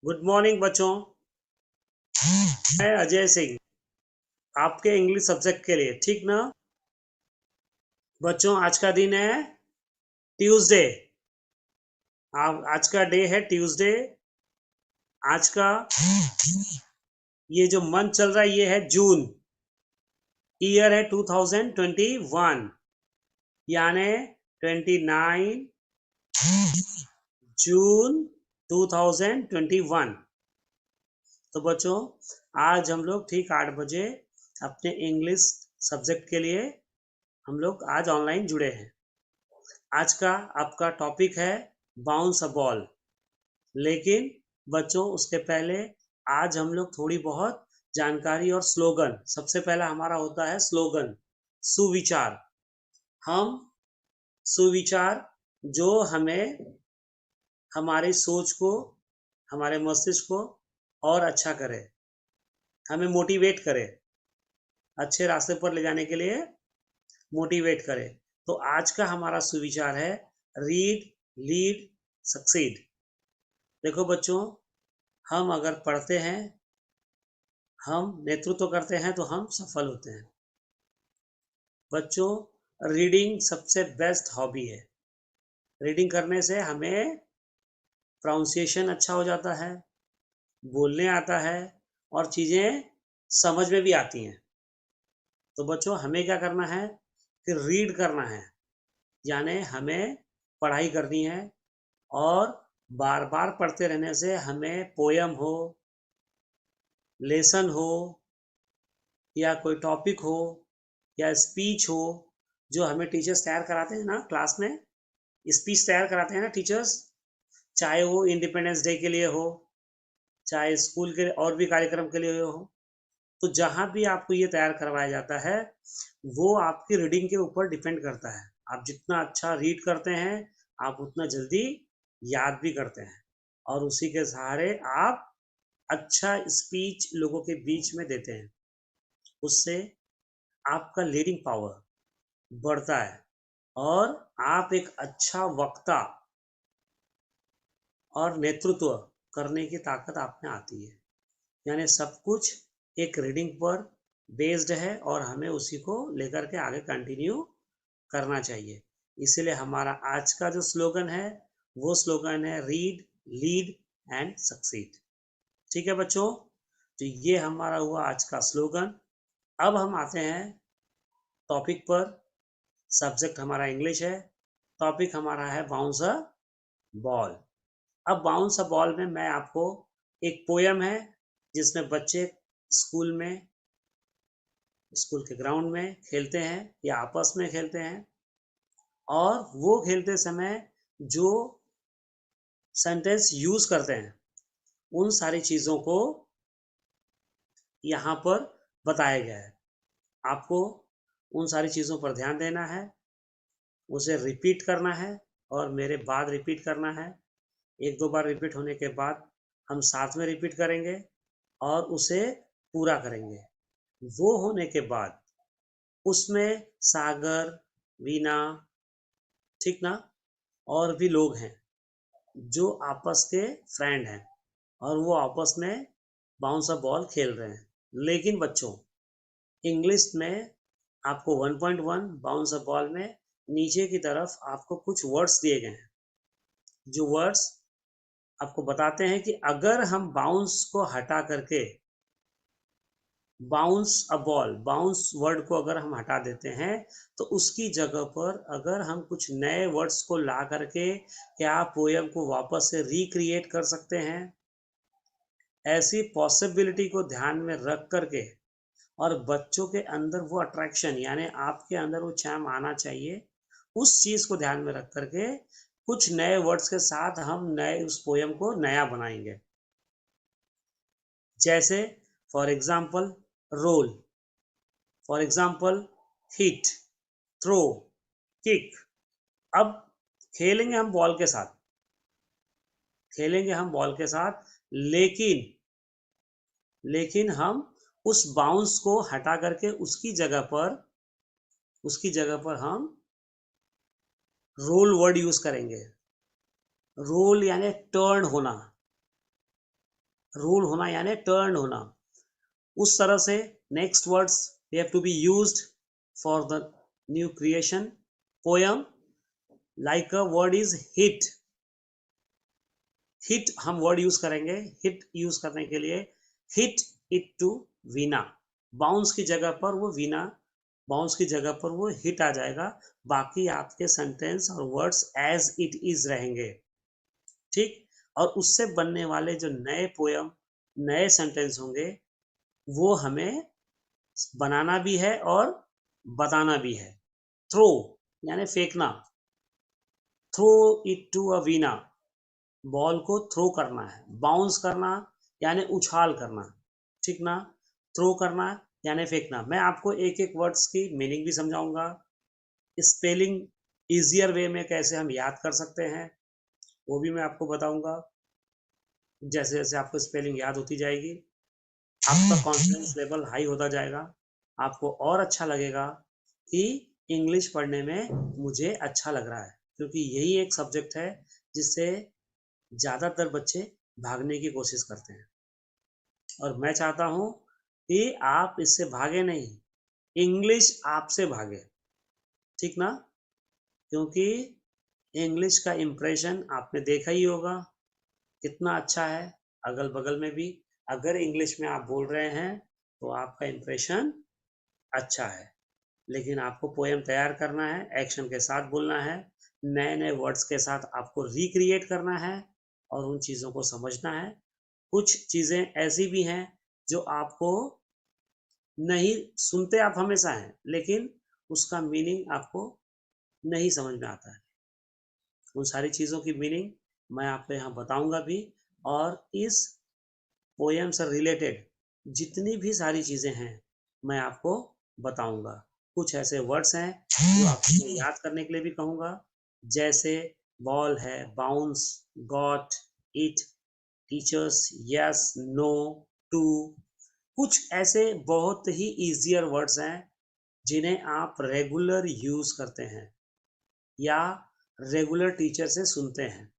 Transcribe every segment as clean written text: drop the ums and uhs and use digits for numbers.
Good morning बच्चों। मैं अजय सिंह आपके इंग्लिश सब्जेक्ट के लिए, ठीक ना बच्चों? आज का दिन है ट्यूसडे। आज का डे है ट्यूसडे। आज का ये जो मंथ चल रहा है ये है जून। ईयर है 2021, यानी 29 जून 2021। तो बच्चों, आज हम लोग ठीक 8 बजे अपने इंग्लिश सब्जेक्ट के लिए हम लोग आज ऑनलाइन जुड़े हैं। आज का आपका टॉपिक है बाउंस अ बॉल। लेकिन बच्चों, उसके पहले आज हम लोग थोड़ी बहुत जानकारी और स्लोगन। सबसे पहला हमारा होता है स्लोगन, सुविचार। हम सुविचार जो हमें हमारी सोच को, हमारे मस्तिष्क को और अच्छा करे, हमें मोटिवेट करे, अच्छे रास्ते पर ले जाने के लिए मोटिवेट करे। तो आज का हमारा सुविचार है रीड, लीड, सक्सीड। देखो बच्चों, हम अगर पढ़ते हैं, हम नेतृत्व करते हैं तो हम सफल होते हैं। बच्चों, रीडिंग सबसे बेस्ट हॉबी है। रीडिंग करने से हमें प्रोनाउंसिएशन अच्छा हो जाता है, बोलने आता है और चीज़ें समझ में भी आती हैं। तो बच्चों, हमें क्या करना है कि रीड करना है, यानी हमें पढ़ाई करनी है। और बार बार पढ़ते रहने से हमें पोयम हो, लेसन हो, या कोई टॉपिक हो, या स्पीच हो, जो हमें टीचर्स तैयार कराते हैं ना क्लास में, स्पीच तैयार कराते हैं ना टीचर्स, चाहे वो इंडिपेंडेंस डे के लिए हो, चाहे स्कूल के और भी कार्यक्रम के लिए हो। तो जहाँ भी आपको ये तैयार करवाया जाता है वो आपकी रीडिंग के ऊपर डिपेंड करता है। आप जितना अच्छा रीड करते हैं आप उतना जल्दी याद भी करते हैं, और उसी के सहारे आप अच्छा स्पीच लोगों के बीच में देते हैं। उससे आपका लीडिंग पावर बढ़ता है और आप एक अच्छा वक्ता और नेतृत्व करने की ताकत आप में आती है। यानी सब कुछ एक रीडिंग पर बेस्ड है और हमें उसी को लेकर के आगे कंटिन्यू करना चाहिए। इसीलिए हमारा आज का जो स्लोगन है वो स्लोगन है रीड, लीड एंड सक्सीड। ठीक है बच्चों, तो ये हमारा हुआ आज का स्लोगन। अब हम आते हैं टॉपिक पर। सब्जेक्ट हमारा इंग्लिश है, टॉपिक हमारा है बाउंस अ बॉल। अब बाउंस अ बॉल में मैं आपको एक पोयम है जिसमें बच्चे स्कूल में, स्कूल के ग्राउंड में खेलते हैं या आपस में खेलते हैं, और वो खेलते समय जो सेंटेंस यूज करते हैं उन सारी चीजों को यहाँ पर बताया गया है। आपको उन सारी चीजों पर ध्यान देना है, उसे रिपीट करना है और मेरे बाद रिपीट करना है। एक दो बार रिपीट होने के बाद हम साथ में रिपीट करेंगे और उसे पूरा करेंगे। वो होने के बाद उसमें सागर, वीना, ठीक ना, और भी लोग हैं जो आपस के फ्रेंड हैं और वो आपस में बाउंस अ बॉल खेल रहे हैं। लेकिन बच्चों, इंग्लिश में आपको 1.1 बाउंस अ बॉल में नीचे की तरफ आपको कुछ वर्ड्स दिए गए हैं, जो वर्ड्स आपको बताते हैं कि अगर हम बाउंस को हटा करके, bounce a ball, bounce word को अगर हम हटा देते हैं तो उसकी जगह पर अगर हम कुछ नए वर्ड्स को ला करके क्या पोयम को वापस से रिक्रिएट कर सकते हैं। ऐसी पॉसिबिलिटी को ध्यान में रख करके और बच्चों के अंदर वो अट्रैक्शन, यानी आपके अंदर वो चार्म आना चाहिए, उस चीज को ध्यान में रख करके कुछ नए वर्ड्स के साथ हम नए उस पोयम को नया बनाएंगे। जैसे for example roll, for example hit, throw, kick. अब खेलेंगे हम बॉल के साथ, खेलेंगे हम बॉल के साथ, लेकिन लेकिन हम उस बाउंस को हटा करके उसकी जगह पर हम रोल वर्ड यूज करेंगे। रोल यानी टर्न होना, रूल होना यानी टर्न होना, उस तरह से next words they have to be used for the new creation poem. Like a word is hit, hit हम वर्ड यूज करेंगे, हिट यूज करने के लिए hit it to Veena, bounce की जगह पर वो वीना, बाउंस की जगह पर वो हिट आ जाएगा, बाकी आपके सेंटेंस और वर्ड्स एज इट इज रहेंगे, ठीक। और उससे बनने वाले जो नए पोयम, नए सेंटेंस होंगे, वो हमें बनाना भी है और बताना भी है। थ्रो यानी फेंकना, throw it to a Veena, ball को थ्रो करना है, बाउंस करना यानी उछाल करना, ठीक ना। थ्रो करना यानी फेंकना। मैं आपको एक एक वर्ड्स की मीनिंग भी समझाऊंगा, स्पेलिंग इजियर वे में कैसे हम याद कर सकते हैं वो भी मैं आपको बताऊंगा। जैसे जैसे आपको स्पेलिंग याद होती जाएगी, आपका कॉन्फिडेंस लेवल हाई होता जाएगा, आपको और अच्छा लगेगा कि इंग्लिश पढ़ने में मुझे अच्छा लग रहा है, क्योंकि यही एक सब्जेक्ट है जिससे ज़्यादातर बच्चे भागने की कोशिश करते हैं, और मैं चाहता हूँ कि आप इससे भागे नहीं, इंग्लिश आपसे भागे, ठीक ना। क्योंकि इंग्लिश का इम्प्रेशन आपने देखा ही होगा कितना अच्छा है, अगल बगल में भी अगर इंग्लिश में आप बोल रहे हैं तो आपका इम्प्रेशन अच्छा है। लेकिन आपको पोएम तैयार करना है, एक्शन के साथ बोलना है, नए नए वर्ड्स के साथ आपको रिक्रिएट करना है और उन चीज़ों को समझना है। कुछ चीज़ें ऐसी भी हैं जो आपको नहीं सुनते, आप हमेशा हैं, लेकिन उसका मीनिंग आपको नहीं समझ में आता है। उन सारी चीज़ों की मीनिंग मैं आपको यहाँ बताऊंगा भी, और इस पोएम से रिलेटेड जितनी भी सारी चीज़ें हैं मैं आपको बताऊंगा। कुछ ऐसे वर्ड्स हैं जो आपको याद करने के लिए भी कहूँगा, जैसे बॉल है, bounce, got, it, teachers, yes, no, to. कुछ ऐसे बहुत ही इजियर वर्ड्स हैं जिन्हें आप रेगुलर यूज करते हैं या रेगुलर टीचर से सुनते हैं,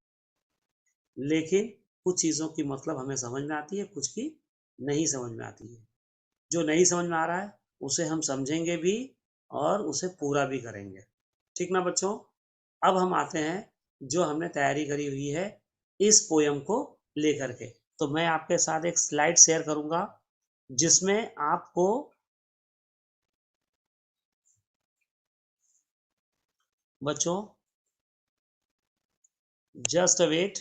लेकिन कुछ चीज़ों की मतलब हमें समझ में आती है, कुछ की नहीं समझ में आती है। जो नहीं समझ में आ रहा है उसे हम समझेंगे भी और उसे पूरा भी करेंगे, ठीक ना बच्चों। अब हम आते हैं जो हमने तैयारी करी हुई है इस पोयम को लेकर के। तो मैं आपके साथ एक स्लाइड शेयर करूंगा जिसमें आपको बच्चों जस्ट वेट,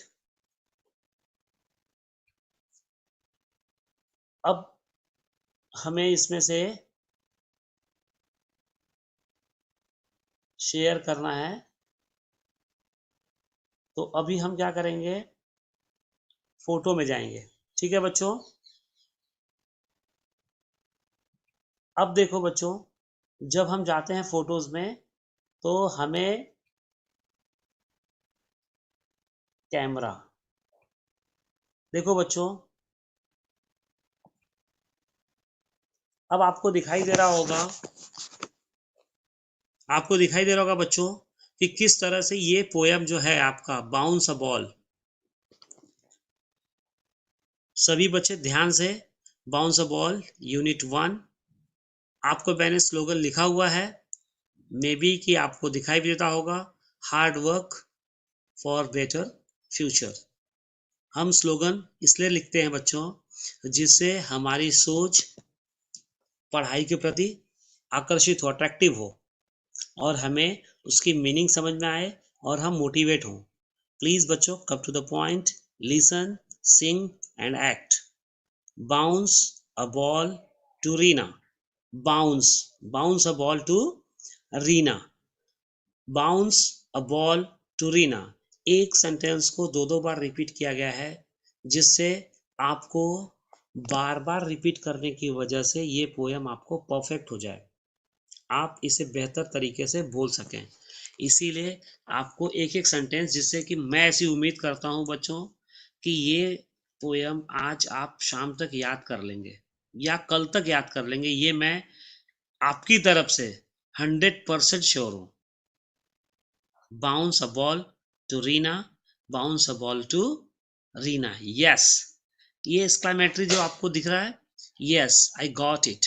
अब हमें इसमें से शेयर करना है, तो अभी हम क्या करेंगे, फोटो में जाएंगे, ठीक है बच्चों। अब देखो बच्चों, जब हम जाते हैं फोटोज में तो हमें कैमरा, देखो बच्चों, अब आपको दिखाई दे रहा होगा, आपको दिखाई दे रहा होगा बच्चों कि किस तरह से ये पोयम जो है आपका बाउंस अ बॉल, सभी बच्चे ध्यान से, बाउंस अ बॉल यूनिट 1, आपको मैंने स्लोगन लिखा हुआ है, मे बी कि आपको दिखाई भी देता होगा, hard work for better future. हम स्लोगन इसलिए लिखते हैं बच्चों जिससे हमारी सोच पढ़ाई के प्रति आकर्षित हो, अट्रैक्टिव हो, और हमें उसकी मीनिंग समझ में आए और हम मोटिवेट हों। प्लीज बच्चों come to the point, listen, sing and act. Bounce a ball to Reena, bounce, bounce a ball to Reena, bounce a ball to Reena. एक सेंटेंस को दो दो बार रिपीट किया गया है जिससे आपको बार बार रिपीट करने की वजह से ये पोयम आपको परफेक्ट हो जाए, आप इसे बेहतर तरीके से बोल सकें। इसीलिए आपको एक एक सेंटेंस, जिससे कि मैं ऐसी उम्मीद करता हूँ बच्चों कि ये पोयम आज आप शाम तक याद कर लेंगे या कल तक याद कर लेंगे, ये मैं आपकी तरफ से 100% श्योर हूँ। Bounce a ball to Reena, bounce a ball to Reena, yes. ये एक्सक्लेमेटरी जो आपको दिख रहा है, yes I got it,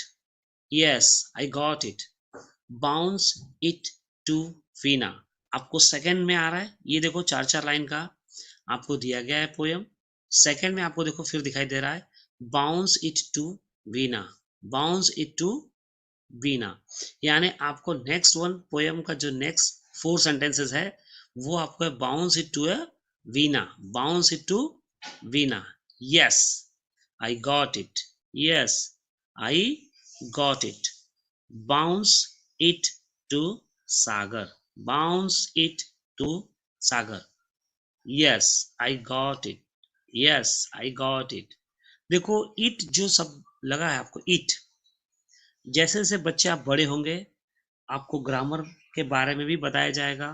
yes I got it, bounce it to Veena. आपको सेकंड में आ रहा है, ये देखो चार चार लाइन का आपको दिया गया है पोयम। सेकंड में आपको देखो फिर दिखाई दे रहा है, bounce it to Veena, bounce it to Veena. यानी आपको नेक्स्ट वन पोयम का जो नेक्स्ट फोर सेंटेंसेस है वो आपको है bounce it to a Veena, bounce it to Veena, yes I got it, yes I got it, bounce it to Sagar, bounce it to Sagar, yes I got it, yes I got it. देखो it जो सब लगा है आपको, इट, जैसे जैसे बच्चे आप बड़े होंगे आपको ग्रामर के बारे में भी बताया जाएगा।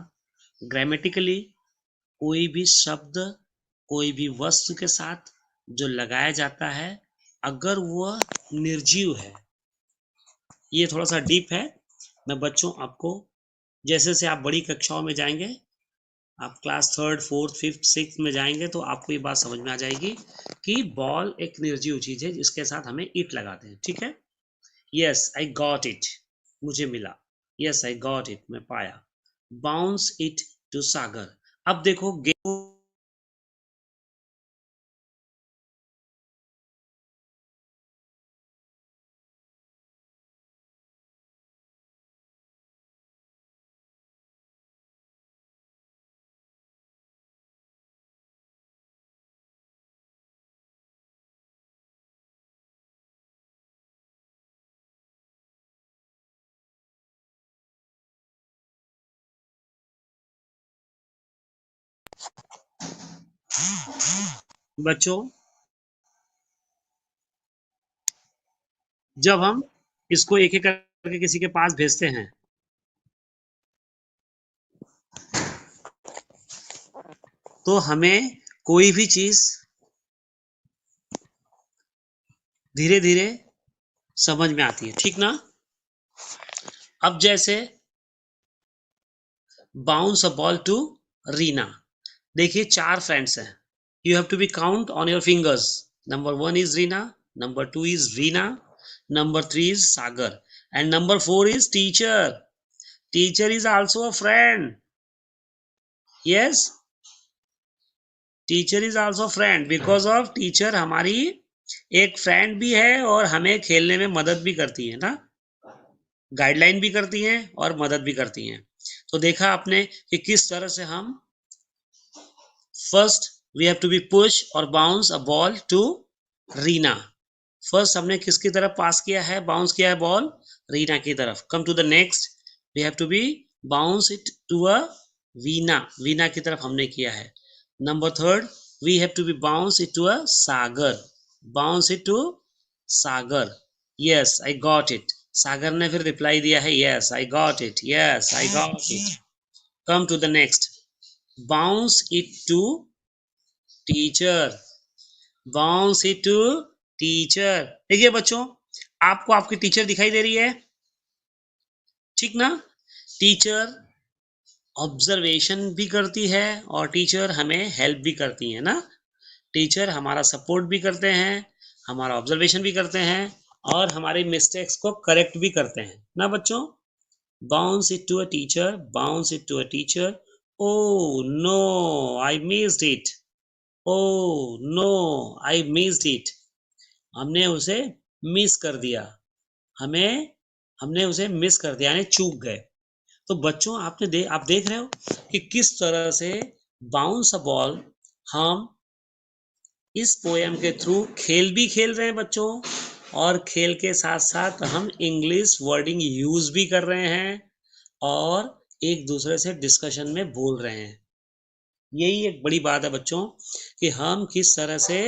ग्रामेटिकली कोई भी शब्द कोई भी वस्तु के साथ जो लगाया जाता है अगर वह निर्जीव है, ये थोड़ा सा डीप है। मैं बच्चों आपको जैसे जैसे आप बड़ी कक्षाओं में जाएंगे, आप class third fourth fifth six में जाएंगे तो आपको ये बात समझ में आ जाएगी कि बॉल एक निर्जीव चीज है जिसके साथ हमें इट लगाते हैं, ठीक है। यस आई गॉट इट, मुझे मिला, यस आई गॉट इट, मैं पाया, बाउंस इट टू सागर। अब देखो बच्चों, जब हम इसको एक एक करके किसी के पास भेजते हैं तो हमें कोई भी चीज धीरे धीरे समझ में आती है, ठीक ना। अब जैसे bounce a ball to Reena, देखिए चार फ्रेंड्स हैं, you have to be count on your fingers, number one is Reena, number two is Reena, number three is Sagar and number four is teacher. Teacher is also a friend, yes teacher is also friend, because of teacher हमारी एक friend भी है और हमें खेलने में मदद भी करती है ना, गाइडलाइन भी करती हैं और मदद भी करती हैं। तो देखा आपने कि किस तरह से हम first we have to be push और bounce a ball to Reena. First हमने किसकी तरफ पास किया है, बाउंस किया है बॉल रीना की तरफ। Come to the next, we have to be bounce it to a Veena, Veena की तरफ हमने किया है। Number third, we have to be bounce it to a Sagar, bounce it to Sagar, yes I got it. Sagar ने फिर रिप्लाई दिया है yes I got it, yes I got it. Come to the next, bounce it to teacher, bounce it to teacher. देखिए बच्चों, आपको आपकी teacher दिखाई दे रही है, ठीक ना। टीचर ऑब्जर्वेशन भी करती है और टीचर हमें हेल्प भी करती है ना। टीचर हमारा सपोर्ट भी करते हैं, हमारा ऑब्जर्वेशन भी करते हैं और हमारे मिस्टेक्स को करेक्ट भी करते हैं ना बच्चों। Bounce it to a teacher, bounce it to a teacher, oh no I missed it, oh no I missed it, हमने उसे मिस कर दिया, हमें हमने उसे मिस कर दिया यानी चूक गए। तो बच्चों आप देख रहे हो कि किस तरह से बाउंस अ बॉल हम इस पोयम के थ्रू खेल भी खेल रहे हैं बच्चों, और खेल के साथ साथ हम इंग्लिश वर्डिंग यूज भी कर रहे हैं और एक दूसरे से डिस्कशन में बोल रहे हैं। यही एक बड़ी बात है बच्चों कि हम किस तरह से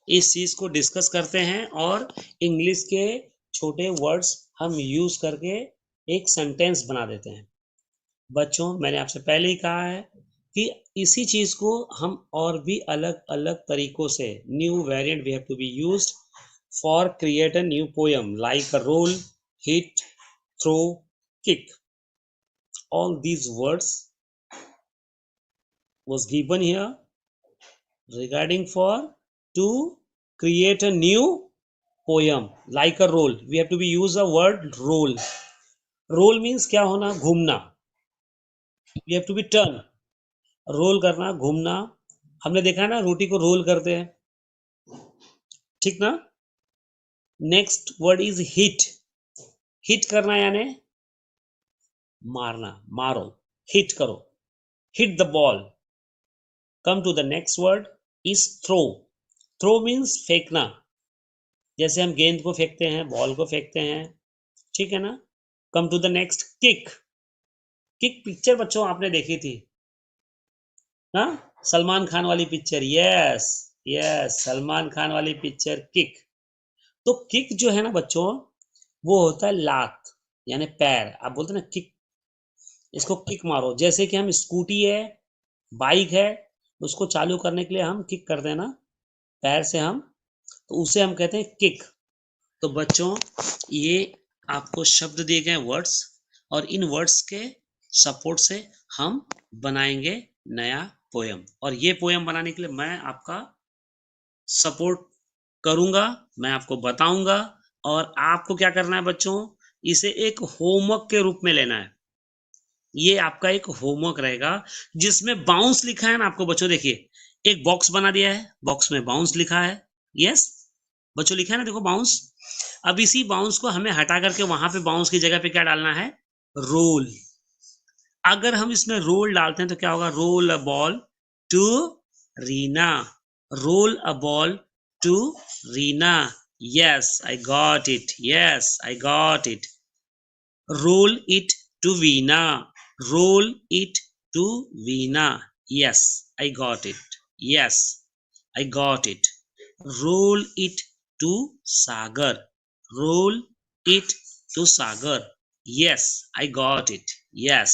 इस चीज को डिस्कस करते हैं और इंग्लिश के छोटे वर्ड्स हम यूज करके एक सेंटेंस बना देते हैं। बच्चों मैंने आपसे पहले ही कहा है कि इसी चीज को हम और भी अलग अलग तरीकों से new variant we have to be used for create a new poem like a roll, hit, throw, kick, all these words was given here regarding for to create a new poem like a roll. We have to be use a word roll. Roll means क्या होना, घूमना. We have to be turn. Roll करना, घूमना. हमने देखा है ना, रोटी को रोल करते हैं, ठीक ना. Next word is hit. Hit करना यानी मारना, मारो, हिट करो, hit the ball. Come to the next word is throw. Throw means फेंकना, जैसे हम गेंद को फेंकते हैं, बॉल को फेंकते हैं, ठीक है ना. Come to the next kick. Kick picture बच्चों आपने देखी थी ना, सलमान खान वाली picture. Yes, yes, Salman Khan वाली पिक्चर किक. तो किक जो है ना बच्चों, वो होता है लात, यानी पैर. आप बोलते हैं ना किक, इसको किक मारो. जैसे कि हम स्कूटी है, बाइक है, उसको चालू करने के लिए हम किक करते हैं ना, पैर से हम, तो उसे हम कहते हैं किक. तो बच्चों, ये आपको शब्द दिए गए वर्ड्स, और इन वर्ड्स के सपोर्ट से हम बनाएंगे नया पोयम. और ये पोयम बनाने के लिए मैं आपका सपोर्ट करूंगा, मैं आपको बताऊंगा. और आपको क्या करना है बच्चों, इसे एक होमवर्क के रूप में लेना है. ये आपका एक होमवर्क रहेगा, जिसमें बाउंस लिखा है ना आपको बच्चों. देखिए, एक बॉक्स बना दिया है, बॉक्स में बाउंस लिखा है. यस बच्चों, लिखा है ना, देखो बाउंस. अब इसी बाउंस को हमें हटा करके वहां पे बाउंस की जगह पे क्या डालना है, रोल. अगर हम इसमें रोल डालते हैं तो क्या होगा, roll a ball to Reena. Roll a ball to Reena. Yes I got it. Yes I got it. Roll it to Veena. Roll it to Veena. Yes I got it. Yes I got it. Roll it to Sagar. Roll it to Sagar. Yes, I got it. Yes,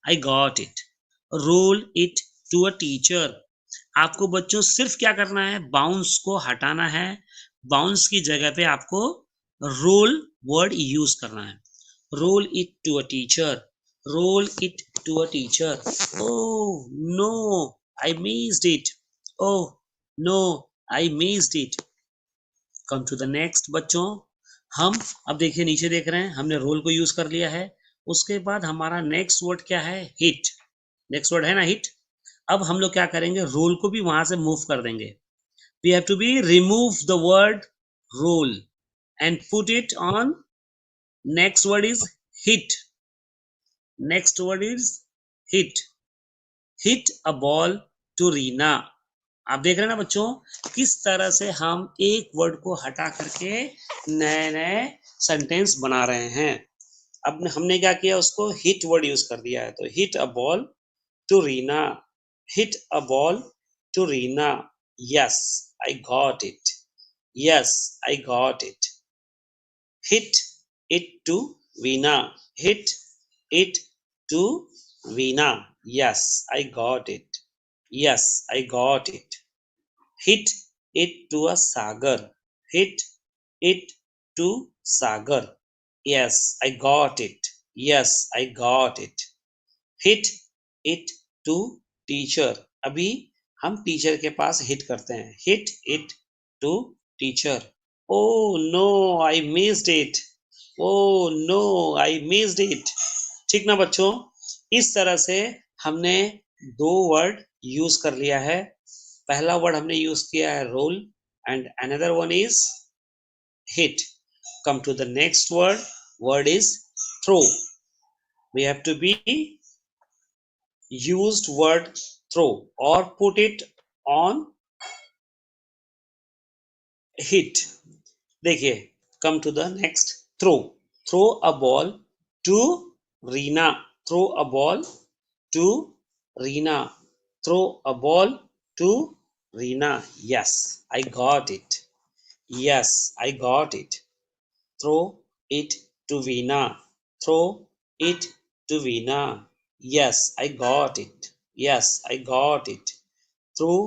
I got it. Roll it to a teacher. आपको बच्चों सिर्फ क्या करना है, bounce को हटाना है. Bounce की जगह पे आपको रोल वर्ड यूज करना है. Roll it to a teacher. Roll it to a teacher. Oh no, I missed it. Oh no, I missed it. Come to the next बच्चों. हम अब देखिए, नीचे देख रहे हैं, हमने रोल को यूज कर लिया है. उसके बाद हमारा नेक्स्ट वर्ड क्या है, हिट. नेक्स्ट वर्ड है ना हिट. अब हम लोग क्या करेंगे, रोल को भी वहां से मूव कर देंगे. We have to be remove the word roll and put it on. Next word is hit. Next word is hit. Hit a ball to Reena. आप देख रहे हैं ना बच्चों, किस तरह से हम एक वर्ड को हटा करके नए नए सेंटेंस बना रहे हैं. अब हमने क्या किया, उसको हिट वर्ड यूज कर दिया है. तो hit a ball to Reena. Hit a ball to Reena. Yes I got it. Yes I got it. Hit it to Veena. Hit it to Veena. Yes I got it. Yes I got it. Hit it to a sagar. Hit it to sagar. Yes, I got it. Yes, I got it. Hit it to teacher. अभी हम teacher के पास hit करते हैं. Hit it to teacher. Oh no, I missed it. Oh no, I missed it. ठीक ना बच्चों, इस तरह से हमने दो वर्ड यूज कर लिया है. पहला वर्ड हमने यूज किया है roll, and another one is hit. Come to the next word. Word is throw. We have to be used word throw और पुट इट ऑन हिट. देखिए, come to the next. Throw. Throw a ball to Reena. Throw a ball to Reena. Throw a ball to Reena. Yes, I got it. Yes, I got it. Throw it to Veena. Throw it to Veena. Yes, I got it. Yes, I got it. Throw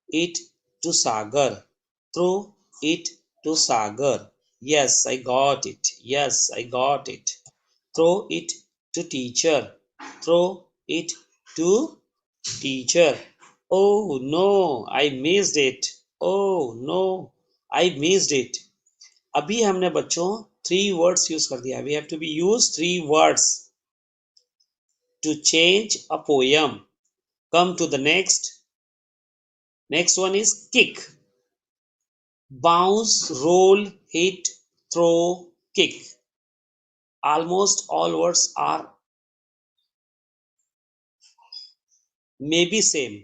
it to Sagar. Throw it to Sagar. Yes, I got it. Yes, I got it. Throw it to teacher. Throw it to teacher. Oh no, I missed it. Oh no, I missed it. अभी हमने बच्चों 3 words use कर दिया। We have to be use 3 words to change a poem. Come to the next. Next one is kick. Bounce, roll, hit, throw, kick. Almost all words are maybe same,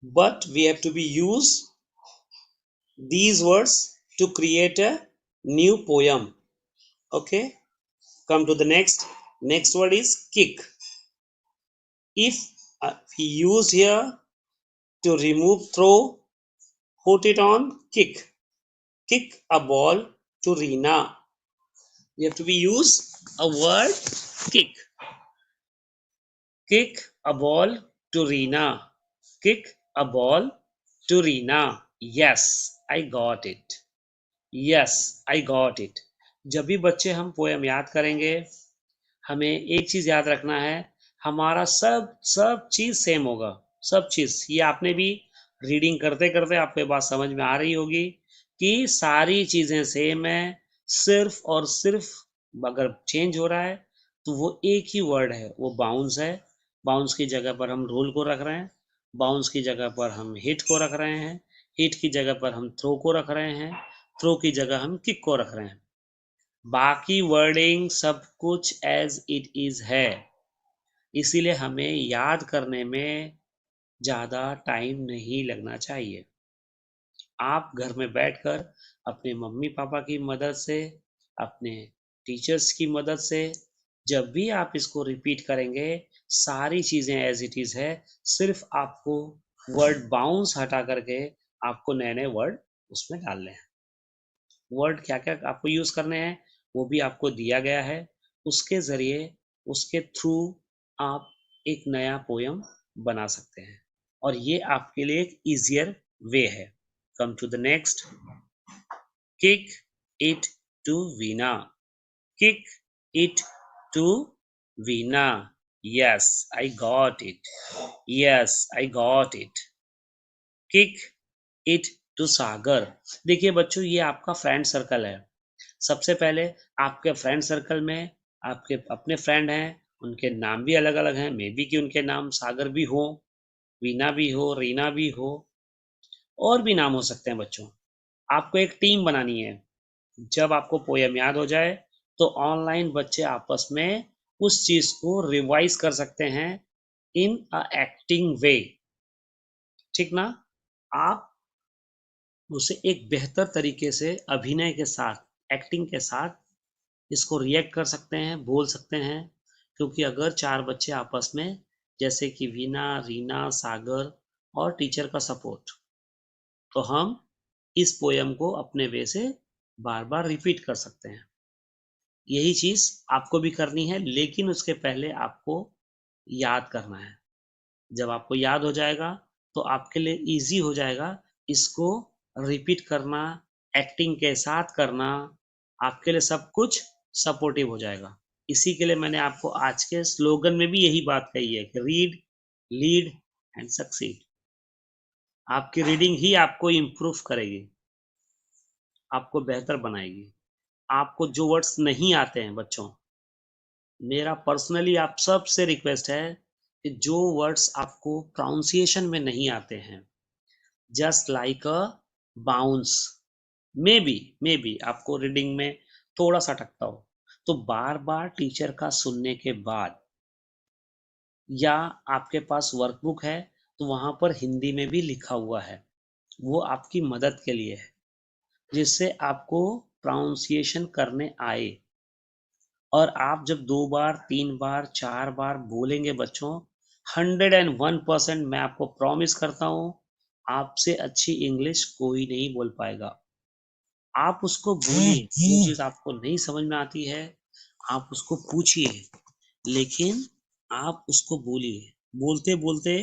but we have to be use these words to create a new poem. Okay, come to the next. Next word is kick. If we use here to remove throw, put it on kick. Kick a ball to Rina. We have to be use a word kick. Kick a ball to Rina. Kick a ball to Rina. Yes, I got it. Yes, I got it. जब भी बच्चे हम poem याद करेंगे, हमें एक चीज याद रखना है, हमारा सब सब चीज सेम होगा। सब चीज, ये आपने भी रीडिंग करते करते आपको बात समझ में आ रही होगी कि सारी चीजें सेम है। सिर्फ और सिर्फ अगर चेंज हो रहा है तो वो एक ही वर्ड है, वो बाउंस है। बाउंस की जगह पर हम रोल को रख रहे हैं, बाउंस की जगह पर हम हिट को रख रहे हैं, हिट की जगह पर हम थ्रो को रख रहे हैं, थ्रो की जगह हम किक को रख रहे हैं। बाकी वर्डिंग सब कुछ एज इट इज है। इसीलिए हमें याद करने में ज़्यादा टाइम नहीं लगना चाहिए। आप घर में बैठकर अपने मम्मी पापा की मदद से, अपने टीचर्स की मदद से जब भी आप इसको रिपीट करेंगे, सारी चीज़ें एज इट इज़ है। सिर्फ आपको वर्ड बाउंस हटा करके आपको नए नए वर्ड उसमें डालने हैं। वर्ड क्या क्या आपको यूज़ करने हैं वो भी आपको दिया गया है। उसके ज़रिए, उसके थ्रू आप एक नया पोयम बना सकते हैं और ये आपके लिए एक ईजियर वे है। Come to the next. Kick it to Veena. Kick it to Veena. Yes I got it. Yes I got it. Kick it to Sagar. देखिए बच्चों, ये आपका फ्रेंड सर्कल है। सबसे पहले आपके फ्रेंड सर्कल में आपके अपने फ्रेंड हैं, उनके नाम भी अलग अलग हैं। मे बी कि उनके नाम सागर भी हो, वीना भी हो, रीना भी हो, और भी नाम हो सकते हैं बच्चों। आपको एक टीम बनानी है। जब आपको पोयम याद हो जाए तो ऑनलाइन बच्चे आपस में उस चीज को रिवाइज कर सकते हैं इन अ एक्टिंग वे। ठीक ना? आप उसे एक बेहतर तरीके से अभिनय के साथ, एक्टिंग के साथ इसको रिएक्ट कर सकते हैं, बोल सकते हैं। क्योंकि अगर 4 बच्चे आपस में, जैसे कि वीना, रीना, सागर और टीचर का सपोर्ट, तो हम इस पोयम को अपने वे से बार बार रिपीट कर सकते हैं। यही चीज आपको भी करनी है, लेकिन उसके पहले आपको याद करना है। जब आपको याद हो जाएगा तो आपके लिए इजी हो जाएगा इसको रिपीट करना, एक्टिंग के साथ करना। आपके लिए सब कुछ सपोर्टिव हो जाएगा। इसी के लिए मैंने आपको आज के स्लोगन में भी यही बात कही है कि रीड, लीड एंड सक्सीड। आपकी रीडिंग ही आपको इम्प्रूव करेगी, आपको बेहतर बनाएगी। आपको जो वर्ड्स नहीं आते हैं बच्चों, मेरा पर्सनली आप सबसे रिक्वेस्ट है कि जो वर्ड्स आपको प्रोनाउंसिएशन में नहीं आते हैं, just like a bounce, may be आपको रीडिंग में थोड़ा सा अटकता हो, तो बार बार टीचर का सुनने के बाद, या आपके पास वर्कबुक है तो वहां पर हिंदी में भी लिखा हुआ है, वो आपकी मदद के लिए है, जिससे आपको प्रोनाउंसिएशन करने आए। और आप जब 2 बार, 3 बार, 4 बार बोलेंगे बच्चों, 101% मैं आपको प्रॉमिस करता हूँ, आपसे अच्छी इंग्लिश कोई नहीं बोल पाएगा। आप उसको बोलिए, जो चीज़ आपको नहीं समझ में आती है आप उसको पूछिए, लेकिन आप उसको बोलिए। बोलते बोलते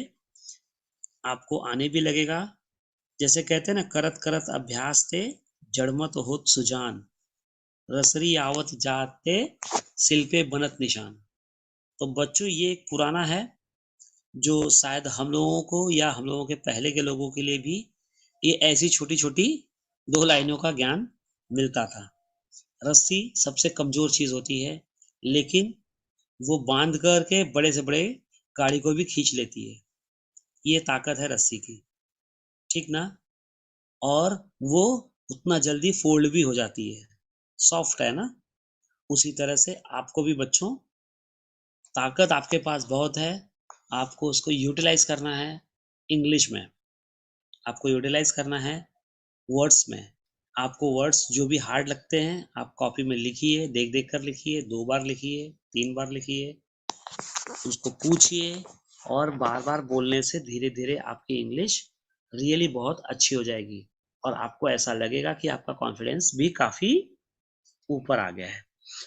आपको आने भी लगेगा। जैसे कहते हैं ना, करत करत अभ्यास ते जड़मत होत सुजान, रसरी आवत जाते सिल पे बनत निशान। तो बच्चों, ये एक पुराना है जो शायद हम लोगों को या हम लोगों के पहले के लोगों के लिए भी ये ऐसी छोटी छोटी 2 लाइनों का ज्ञान मिलता था। रस्सी सबसे कमजोर चीज होती है, लेकिन वो बांध करके बड़े से बड़े गाड़ी को भी खींच लेती है। ये ताकत है रस्सी की, ठीक ना? और वो उतना जल्दी फोल्ड भी हो जाती है, सॉफ्ट है ना? उसी तरह से आपको भी बच्चों, ताकत आपके पास बहुत है, आपको उसको यूटिलाइज करना है। इंग्लिश में आपको यूटिलाइज करना है, वर्ड्स में आपको वर्ड्स जो भी हार्ड लगते हैं आप कॉपी में लिखिए, देख देख कर लिखिए, 2 बार लिखिए, 3 बार लिखिए, उसको पूछिए, और बार बार बोलने से धीरे धीरे आपकी इंग्लिश रियली बहुत अच्छी हो जाएगी, और आपको ऐसा लगेगा कि आपका कॉन्फिडेंस भी काफी ऊपर आ गया है।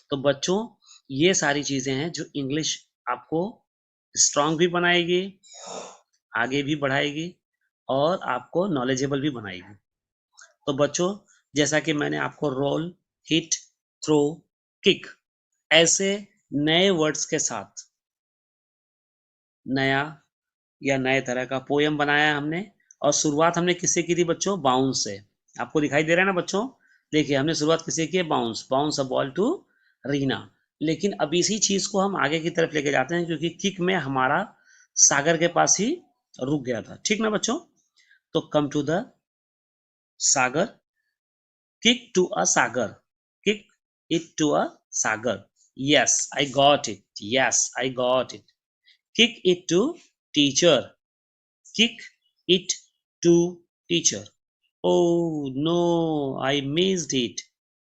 तो बच्चों, ये सारी चीजें हैं जो इंग्लिश आपको स्ट्रांग भी बनाएगी, आगे भी बढ़ाएगी, और आपको नॉलेजेबल भी बनाएगी। तो बच्चों, जैसा कि मैंने आपको रोल, हिट, थ्रो, किक ऐसे नए वर्ड्स के साथ नया या नए तरह का पोयम बनाया हमने, और शुरुआत हमने किससे की थी बच्चों? बाउंस से। आपको दिखाई दे रहा है ना बच्चों? देखिए, हमने शुरुआत किससे की है? Bounce, bounce a ball to Reena. लेकिन अब इसी चीज को हम आगे की तरफ लेके जाते हैं, क्योंकि किक में हमारा सागर के पास ही रुक गया था, ठीक ना बच्चों? तो come to the Sagar, kick to a sagar, kick it to a sagar. Yes, I got it. Yes, I got it. Kick it to teacher, kick it to teacher. Oh no, I missed it.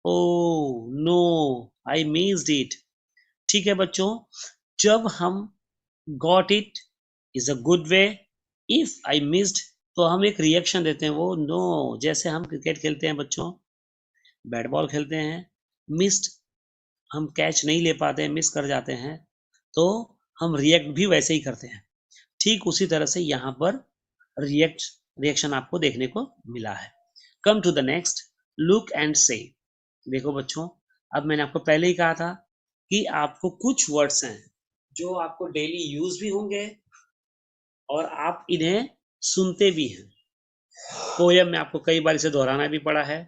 Oh no, I missed it. ठीक है बच्चों, जब हम got it is a good way, if I missed तो हम एक reaction देते हैं, वो नो, जैसे हम क्रिकेट खेलते हैं बच्चों, बैट बॉल खेलते हैं, मिस्ड, हम कैच नहीं ले पाते हैं, मिस कर जाते हैं, तो हम रिएक्ट भी वैसे ही करते हैं। ठीक उसी तरह से यहाँ पर रिएक्शन आपको देखने को मिला है। Come to the next, look and से। देखो बच्चों, अब मैंने आपको पहले ही कहा था कि आपको कुछ वर्ड्स हैं जो आपको डेली यूज भी होंगे, और आप इन्हें सुनते भी हैं। पोयम में आपको कई बार इसे दोहराना भी पड़ा है।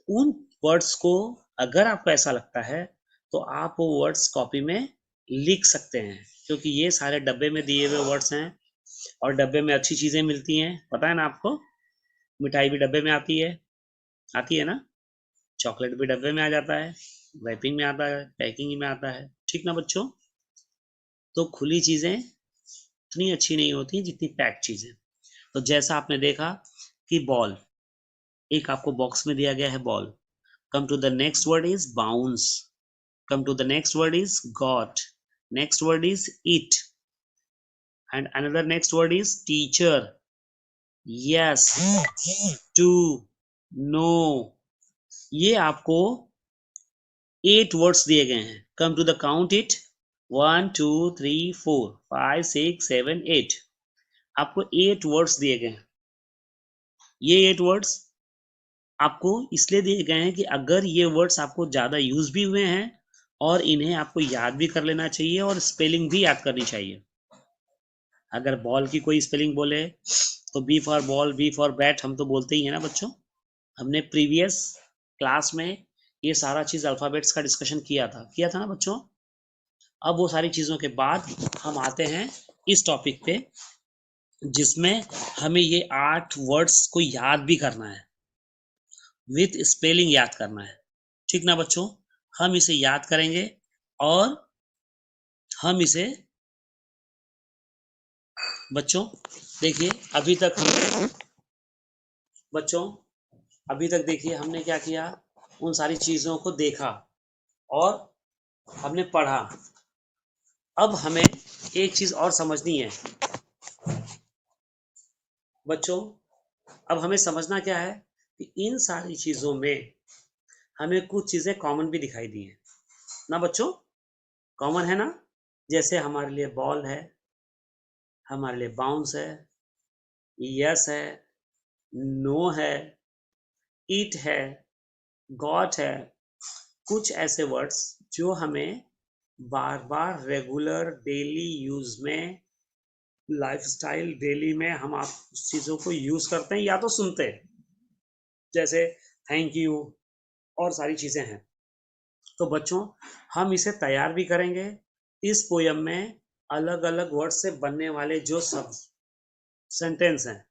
उन वर्ड्स को, अगर आपको ऐसा लगता है, तो आप वो वर्ड्स कॉपी में लिख सकते हैं, क्योंकि ये सारे डब्बे में दिए हुए वर्ड्स हैं, और डब्बे में अच्छी चीजें मिलती हैं, पता है ना आपको? मिठाई भी डब्बे में आती है ना? चॉकलेट भी डब्बे में आ जाता है, रैपिंग में आता है, पैकिंग में आता है, ठीक ना बच्चों? तो खुली चीजें उतनी अच्छी नहीं होती जितनी पैक चीजें। तो जैसा आपने देखा कि बॉल, एक आपको बॉक्स में दिया गया है ball. Come to the next word is bounce, come to the next word is got, next word is it, and another next word is teacher, yes, to, no। ये आपको 8 वर्ड्स दिए गए हैं। Come to the count it, 1 2 3 4 5 6 7 8, आपको 8 words दिए गए हैं। ये 8 वर्ड्स आपको इसलिए दिए गए हैं कि अगर ये वर्ड्स आपको ज्यादा यूज भी हुए हैं, और इन्हें आपको याद भी कर लेना चाहिए, और स्पेलिंग भी याद करनी चाहिए। अगर बॉल की कोई स्पेलिंग बोले, तो B for ball, B for bat, हम तो बोलते ही है ना बच्चों। हमने प्रीवियस क्लास में ये सारा चीज अल्फाबेट्स का डिस्कशन किया था ना बच्चों। अब वो सारी चीजों के बाद हम आते हैं इस टॉपिक पे, जिसमें हमें ये 8 वर्ड्स को याद भी करना है, विथ स्पेलिंग याद करना है, ठीक ना बच्चों? हम इसे याद करेंगे, और हम इसे बच्चों, देखिए अभी तक हमने बच्चों, अभी तक देखिए हमने क्या किया, उन सारी चीजों को देखा, और हमने पढ़ा। अब हमें एक चीज और समझनी है बच्चों। अब हमें समझना क्या है कि इन सारी चीजों में हमें कुछ चीजें कॉमन भी दिखाई दी हैं ना बच्चों? कॉमन है ना? जैसे हमारे लिए बॉल है, हमारे लिए बाउंस है, यस है, नो है, ईट है, गॉट है। कुछ ऐसे वर्ड्स जो हमें बार बार रेगुलर डेली यूज में लाइफस्टाइल डेली में हम आप उस चीज़ों को यूज़ करते हैं या तो सुनते हैं, जैसे थैंक यू और सारी चीज़ें हैं। तो बच्चों, हम इसे तैयार भी करेंगे। इस पोयम में अलग-अलग वर्ड से बनने वाले जो सब सेंटेंस हैं,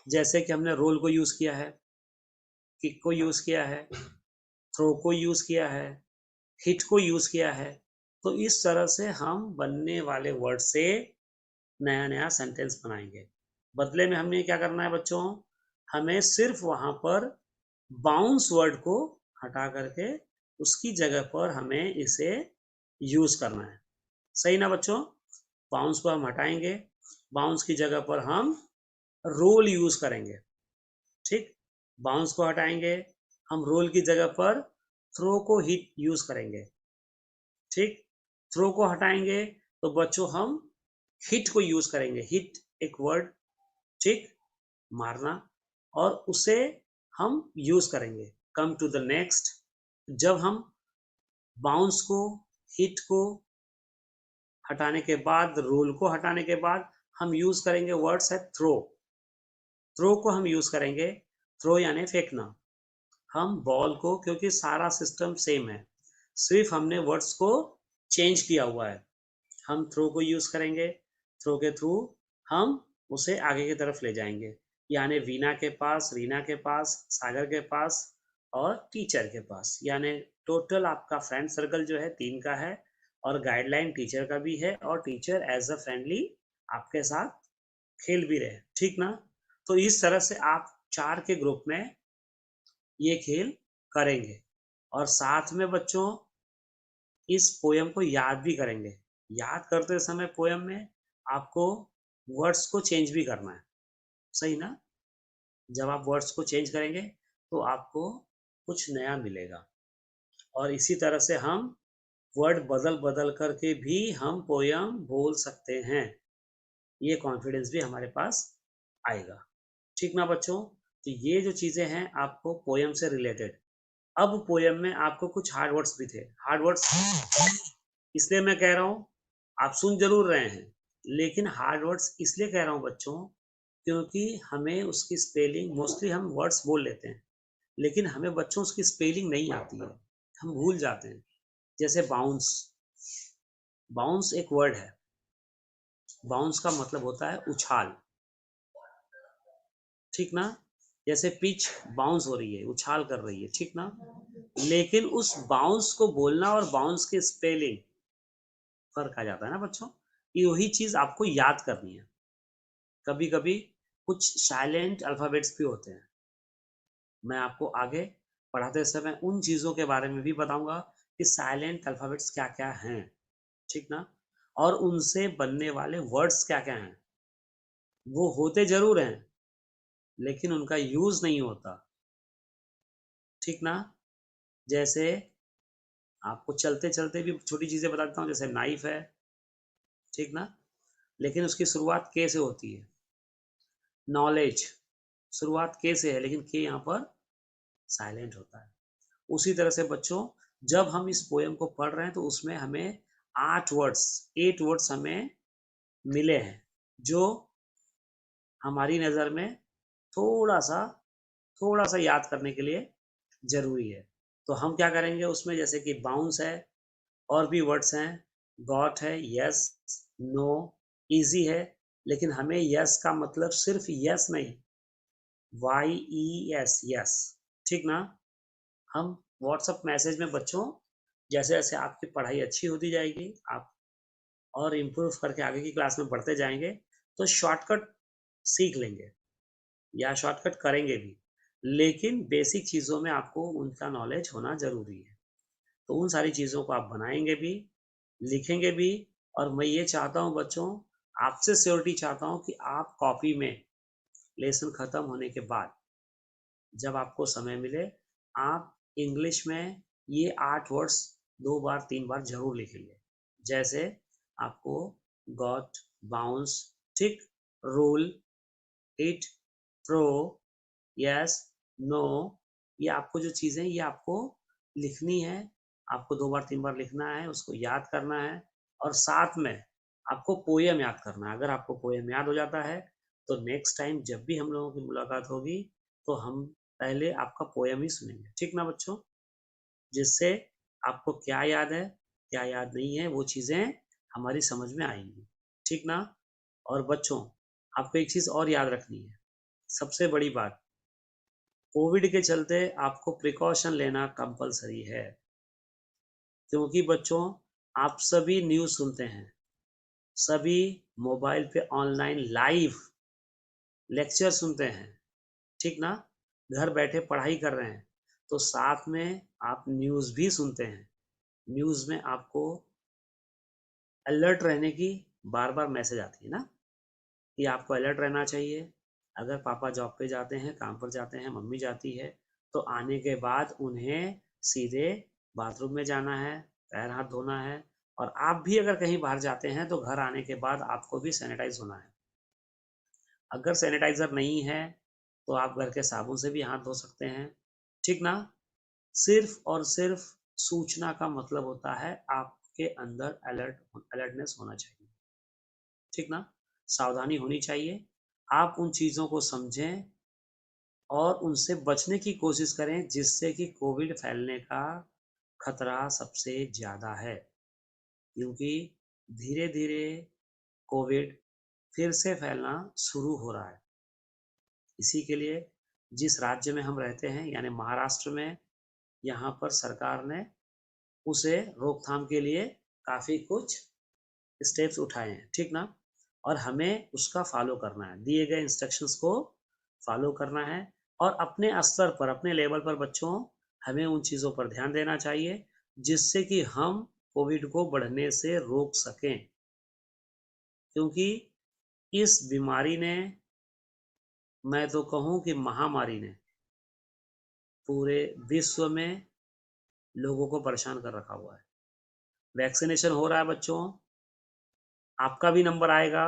जैसे कि हमने रोल को यूज़ किया है, किक को यूज़ किया है, थ्रो को यूज़ किया है, हिट को यूज़ किया है। तो इस तरह से हम बनने वाले वर्ड से नया-नया सेंटेंस बनाएँगे। बदले में हमें क्या करना है बच्चों, हमें सिर्फ़ वहाँ पर बाउंस वर्ड को हटा करके उसकी जगह पर हमें इसे यूज़ करना है। सही ना बच्चों? बाउंस को हम हटाएँगे, बाउंस की जगह पर हम रोल यूज़ करेंगे, ठीक? बाउंस को हटाएँगे, हम रोल की जगह पर थ्रो को हिट यूज़ करेंगे, ठीक? थ्रो को हटाएँगे तो बच्चों हम हिट को यूज़ करेंगे। हिट एक वर्ड, ठीक? मारना, और उसे हम यूज़ करेंगे। कम टू द नेक्स्ट, जब हम बाउंस को, हिट को हटाने के बाद, रोल को हटाने के बाद हम यूज़ करेंगे वर्ड्स है थ्रो। थ्रो को हम यूज़ करेंगे, थ्रो यानी फेंकना। हम बॉल को, क्योंकि सारा सिस्टम सेम है, सिर्फ हमने वर्ड्स को चेंज किया हुआ है। हम थ्रो को यूज़ करेंगे, थ्रो के थ्रू हम उसे आगे की तरफ ले जाएंगे, यानी वीना के पास, रीना के पास, सागर के पास और टीचर के पास। यानी टोटल आपका फ्रेंड सर्कल जो है 3 का है, और गाइडलाइन टीचर का भी है, और टीचर एज अ फ्रेंडली आपके साथ खेल भी रहे, ठीक ना? तो इस तरह से आप 4 के ग्रुप में ये खेल करेंगे, और साथ में बच्चों इस पोयम को याद भी करेंगे। याद करते समय पोयम में आपको वर्ड्स को चेंज भी करना है, सही ना? जब आप वर्ड्स को चेंज करेंगे तो आपको कुछ नया मिलेगा, और इसी तरह से हम वर्ड बदल-बदल करके भी हम पोयम बोल सकते हैं। ये कॉन्फिडेंस भी हमारे पास आएगा। ठीक ना बच्चों? तो ये जो चीज़ें हैं आपको पोयम से रिलेटेड। अब पोयम में आपको कुछ हार्ड वर्ड्स भी थे। हार्ड वर्ड्स इसलिए मैं कह रहा हूँ, आप सुन ज़रूर रहे हैं, लेकिन हार्ड वर्ड्स इसलिए कह रहा हूँ बच्चों, क्योंकि हमें उसकी स्पेलिंग, मोस्टली हम वर्ड्स बोल लेते हैं, लेकिन हमें बच्चों उसकी स्पेलिंग नहीं आती है, हम भूल जाते हैं। जैसे बाउंस, बाउंस एक वर्ड है, बाउंस का मतलब होता है उछाल, ठीक ना? जैसे पिच बाउंस हो रही है, उछाल कर रही है, ठीक ना? लेकिन उस बाउंस को बोलना और बाउंस की स्पेलिंग फ़र्क आ जाता है ना बच्चों? ये वही चीज़ आपको याद करनी है। कभी-कभी कुछ साइलेंट अल्फ़ाबेट्स भी होते हैं। मैं आपको आगे पढ़ाते समय उन चीज़ों के बारे में भी बताऊँगा कि साइलेंट अल्फ़ाबेट्स क्या-क्या हैं, ठीक ना? और उनसे बनने वाले वर्ड्स क्या-क्या हैं। वो होते ज़रूर हैं, लेकिन उनका यूज़ नहीं होता, ठीक ना? जैसे आपको चलते-चलते भी छोटी चीज़ें बता देता हूँ, जैसे नाइफ़ है, ठीक ना? लेकिन उसकी शुरुआत के से होती है। नॉलेज, शुरुआत के से है, लेकिन के यहाँ पर साइलेंट होता है। उसी तरह से बच्चों, जब हम इस पोयम को पढ़ रहे हैं तो उसमें हमें 8 वर्ड्स, 8 वर्ड्स हमें मिले हैं, जो हमारी नज़र में थोड़ा-सा थोड़ा-सा याद करने के लिए ज़रूरी है। तो हम क्या करेंगे उसमें, जैसे कि बाउंस है, और भी वर्ड्स हैं, गॉट है, यस, नो, ईज़ी है, लेकिन हमें यस का मतलब सिर्फ़ यस नहीं, वाई ई एस, यस, ठीक ना? हम व्हाट्सएप मैसेज में बच्चों, जैसे-जैसे आपकी पढ़ाई अच्छी होती जाएगी, आप और इम्प्रूव करके आगे की क्लास में बढ़ते जाएँगे, तो शॉर्टकट सीख लेंगे या शॉर्टकट करेंगे भी। लेकिन बेसिक चीज़ों में आपको उनका नॉलेज होना ज़रूरी है। तो उन सारी चीज़ों को आप बनाएँगे भी, लिखेंगे भी, और मैं ये चाहता हूँ बच्चों, आपसे श्योरिटी चाहता हूँ कि आप कॉपी में लेसन ख़त्म होने के बाद, जब आपको समय मिले, आप इंग्लिश में ये 8 वर्ड्स 2 बार 3 बार ज़रूर लिखेंगे। जैसे आपको गॉट, बाउंस, ठीक, roll, hit, throw, yes, no, ये आपको जो चीज़ें ये आपको लिखनी है, आपको 2 बार 3 बार लिखना है, उसको याद करना है, और साथ में आपको पोयम याद करना है। अगर आपको पोयम याद हो जाता है तो नेक्स्ट टाइम जब भी हम लोगों की मुलाकात होगी तो हम पहले आपका पोयम ही सुनेंगे, ठीक ना बच्चों? जिससे आपको क्या याद है, क्या याद नहीं है, वो चीज़ें हमारी समझ में आएंगी, ठीक ना? और बच्चों, आपको एक चीज़ और याद रखनी है, सबसे बड़ी बात, कोविड के चलते आपको प्रिकॉशन लेना कंपलसरी है, क्योंकि बच्चों आप सभी न्यूज़ सुनते हैं, सभी मोबाइल पे ऑनलाइन लाइव लेक्चर सुनते हैं, ठीक ना? घर बैठे पढ़ाई कर रहे हैं, तो साथ में आप न्यूज़ भी सुनते हैं। न्यूज़ में आपको अलर्ट रहने की बार-बार मैसेज आती है ना, कि आपको अलर्ट रहना चाहिए। अगर पापा जॉब पे जाते हैं, काम पर जाते हैं, मम्मी जाती है, तो आने के बाद उन्हें सीधे बाथरूम में जाना है, पैर हाथ धोना है, और आप भी अगर कहीं बाहर जाते हैं तो घर आने के बाद आपको भी सैनिटाइज़ होना है। अगर सैनिटाइज़र नहीं है, तो आप घर के साबुन से भी हाथ धो सकते हैं, ठीक ना? सिर्फ़ और सिर्फ़ सूचना का मतलब होता है आपके अंदर अलर्टनेस होना चाहिए, ठीक ना? सावधानी होनी चाहिए। आप उन चीज़ों को समझें और उनसे बचने की कोशिश करें जिससे कि कोविड फैलने का खतरा सबसे ज़्यादा है। क्योंकि धीरे-धीरे कोविड फिर से फैलना शुरू हो रहा है। इसी के लिए जिस राज्य में हम रहते हैं यानी महाराष्ट्र में, यहाँ पर सरकार ने उसे रोकथाम के लिए काफ़ी कुछ स्टेप्स उठाए हैं, ठीक ना? और हमें उसका फॉलो करना है, दिए गए इंस्ट्रक्शंस को फॉलो करना है, और अपने स्तर पर, अपने लेवल पर बच्चों, हमें उन चीज़ों पर ध्यान देना चाहिए जिससे कि हम कोविड को बढ़ने से रोक सकें, क्योंकि इस बीमारी ने, मैं तो कहूँ कि महामारी ने, पूरे विश्व में लोगों को परेशान कर रखा हुआ है। वैक्सीनेशन हो रहा है बच्चों, आपका भी नंबर आएगा,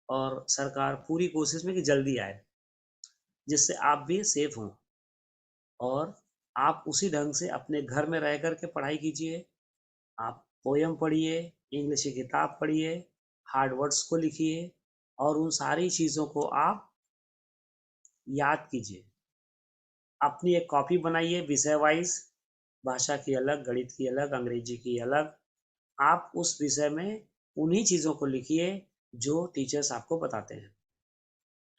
और सरकार पूरी कोशिश में कि जल्दी आए, जिससे आप भी सेफ हों, और आप उसी ढंग से अपने घर में रह कर के पढ़ाई कीजिए। आप पोयम पढ़िए, इंग्लिश की किताब पढ़िए, हार्ड वर्ड्स को लिखिए, और उन सारी चीज़ों को आप याद कीजिए। अपनी एक कॉपी बनाइए विषय वाइज, भाषा की अलग, गणित की अलग, अंग्रेजी की अलग। आप उस विषय में उन्हीं चीज़ों को लिखिए जो टीचर्स आपको बताते हैं।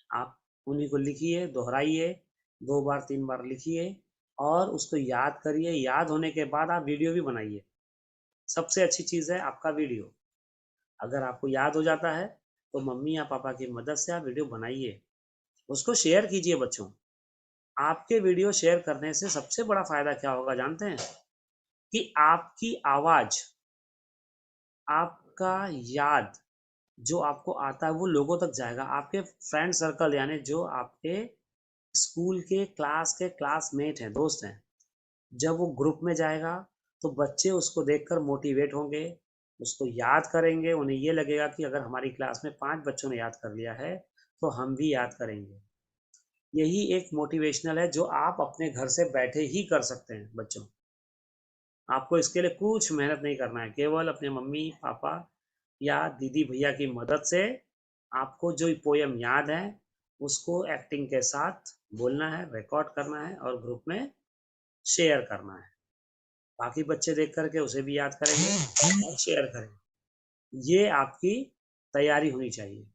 आप उन्हीं को लिखिए, दोहराइए, 2 बार 3 बार लिखिए, और उसको याद करिए। याद होने के बाद आप वीडियो भी बनाइए। सबसे अच्छी चीज़ है आपका वीडियो। अगर आपको याद हो जाता है, तो मम्मी या पापा की मदद से आप वीडियो बनाइए। उसको शेयर कीजिए बच्चों। आपके वीडियो शेयर करने से सबसे बड़ा फ़ायदा क्या होगा जानते हैं? कि आपकी आवाज़, आपका याद जो आपको आता है वो लोगों तक जाएगा। आपके फ्रेंड सर्कल यानी जो आपके स्कूल के क्लासमेट हैं, दोस्त हैं, जब वो ग्रुप में जाएगा तो बच्चे उसको देखकर मोटिवेट होंगे, उसको याद करेंगे। उन्हें ये लगेगा कि अगर हमारी क्लास में 5 बच्चों ने याद कर लिया है तो हम भी याद करेंगे। यही एक मोटिवेशनल है जो आप अपने घर से बैठे ही कर सकते हैं बच्चों। आपको इसके लिए कुछ मेहनत नहीं करना है, केवल अपने मम्मी पापा या दीदी भैया की मदद से आपको जो पोयम याद है उसको एक्टिंग के साथ बोलना है, रिकॉर्ड करना है, और ग्रुप में शेयर करना है। बाकी बच्चे देख करके उसे भी याद करेंगे और शेयर करेंगे। ये आपकी तैयारी होनी चाहिए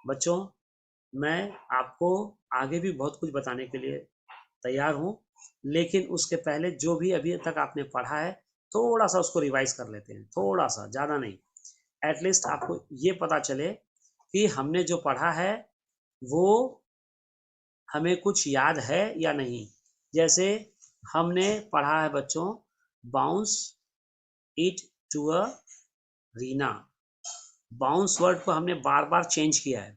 बच्चों। मैं आपको आगे भी बहुत कुछ बताने के लिए तैयार हूँ, लेकिन उसके पहले जो भी अभी तक आपने पढ़ा है थोड़ा सा उसको रिवाइज कर लेते हैं, थोड़ा सा, ज़्यादा नहीं। एटलीस्ट आपको ये पता चले कि हमने जो पढ़ा है वो हमें कुछ याद है या नहीं। जैसे हमने पढ़ा है बच्चों, bounce it to a Reena. Bounce word को हमने बार बार चेंज किया है।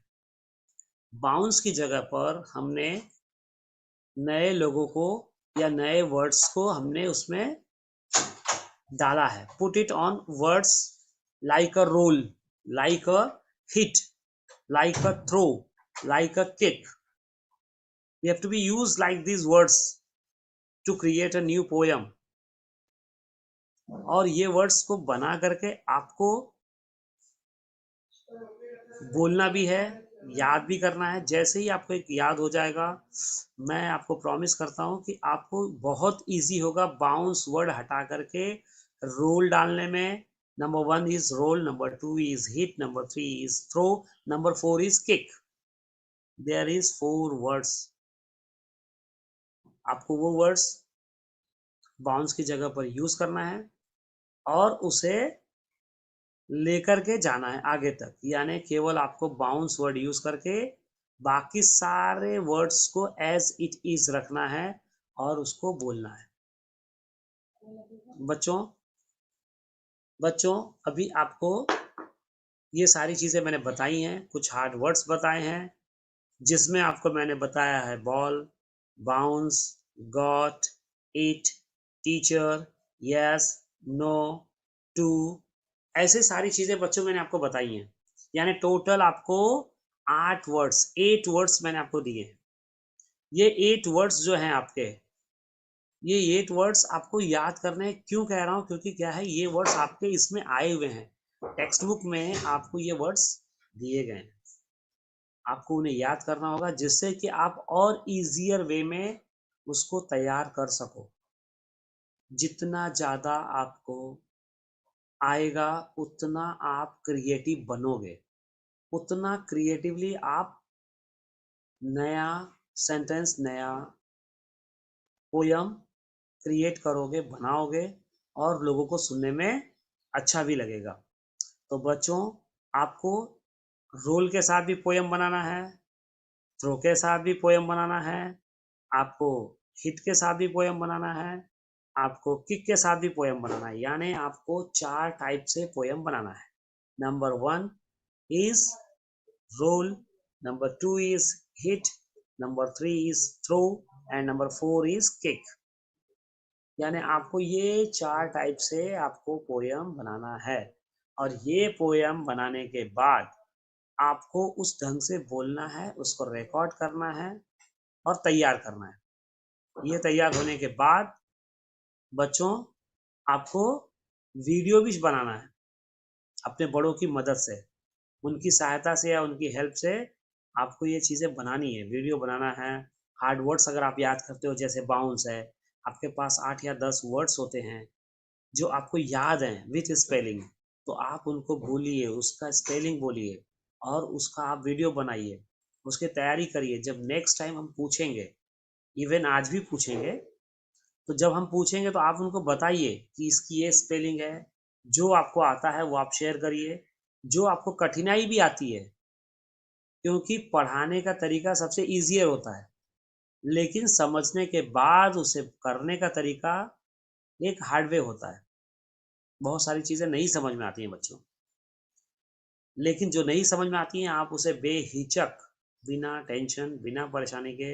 बाउंस की जगह पर हमने नए लोगों को या नए वर्ड्स को हमने उसमें डाला है। Put it on words like a roll, like a hit, like a throw, like a kick. We have to be used like these words to create a new poem। और ये वर्ड्स को बना करके आपको बोलना भी है, याद भी करना है। जैसे ही आपको एक याद हो जाएगा, मैं आपको प्रॉमिस करता हूँ कि आपको बहुत इजी होगा बाउंस वर्ड हटा करके रोल डालने में। Number 1 is roll, number 2 is hit, number 3 is throw, number 4 is kick. There is 4 words. आपको वो वर्ड्स बाउंस की जगह पर यूज करना है और उसे लेकर के जाना है आगे तक। यानी केवल आपको बाउंस वर्ड यूज करके बाकी सारे वर्ड्स को एज इट इज रखना है और उसको बोलना है। बच्चों बच्चों अभी आपको ये सारी चीजें मैंने बताई हैं, कुछ हार्ड वर्ड्स बताए हैं, जिसमें आपको मैंने बताया है ball, bounce, got, it, teacher, yes, no, to, ऐसे सारी चीजें बच्चों मैंने आपको बताई हैं। यानी टोटल आपको 8 वर्ड्स मैंने आपको दिए हैं। ये 8 वर्ड्स जो हैं आपके, ये 8 वर्ड्स आपको याद करने हैं। क्यों कह रहा हूँ? क्योंकि क्या है, ये वर्ड्स आपके इसमें आए हुए हैं, टेक्स्ट बुक में आपको ये वर्ड्स दिए गए हैं। आपको उन्हें याद करना होगा जिससे कि आप और इजियर वे में उसको तैयार कर सको। जितना ज़्यादा आपको आएगा उतना आप क्रिएटिव बनोगे, उतना क्रिएटिवली आप नया सेंटेंस, नया पोयम क्रिएट करोगे, बनाओगे और लोगों को सुनने में अच्छा भी लगेगा। तो बच्चों, आपको रोल के साथ भी पोयम बनाना है, थ्रो के साथ भी पोयम बनाना है, आपको हिट के साथ भी पोयम बनाना है, आपको किक के साथ भी पोयम बनाना है। यानी आपको 4 टाइप से पोयम बनाना है। Number 1 is roll, number 2 is hit, number 3 is throw and number 4 is kick. यानी आपको ये 4 टाइप से आपको पोयम बनाना है और ये पोयम बनाने के बाद आपको उस ढंग से बोलना है, उसको रिकॉर्ड करना है और तैयार करना है। ये तैयार होने के बाद बच्चों, आपको वीडियो भी बनाना है अपने बड़ों की मदद से, उनकी सहायता से या उनकी हेल्प से आपको ये चीज़ें बनानी है, वीडियो बनाना है। हार्ड वर्ड्स अगर आप याद करते हो, जैसे बाउंस है, आपके पास 8 या 10 वर्ड्स होते हैं जो आपको याद हैं विथ स्पेलिंग, तो आप उनको बोलिए, उसका स्पेलिंग बोलिए और उसका आप वीडियो बनाइए, उसकी तैयारी करिए। जब नेक्स्ट टाइम हम पूछेंगे, इवन आज भी पूछेंगे, तो जब हम पूछेंगे तो आप उनको बताइए कि इसकी ये स्पेलिंग है। जो आपको आता है वो आप शेयर करिए, जो आपको कठिनाई भी आती है, क्योंकि पढ़ाने का तरीका सबसे ईजियर होता है, लेकिन समझने के बाद उसे करने का तरीका एक हार्ड वे होता है। बहुत सारी चीज़ें नहीं समझ में आती हैं बच्चों, लेकिन जो नहीं समझ में आती हैं आप उसे बेहिचक, बिना टेंशन, बिना परेशानी के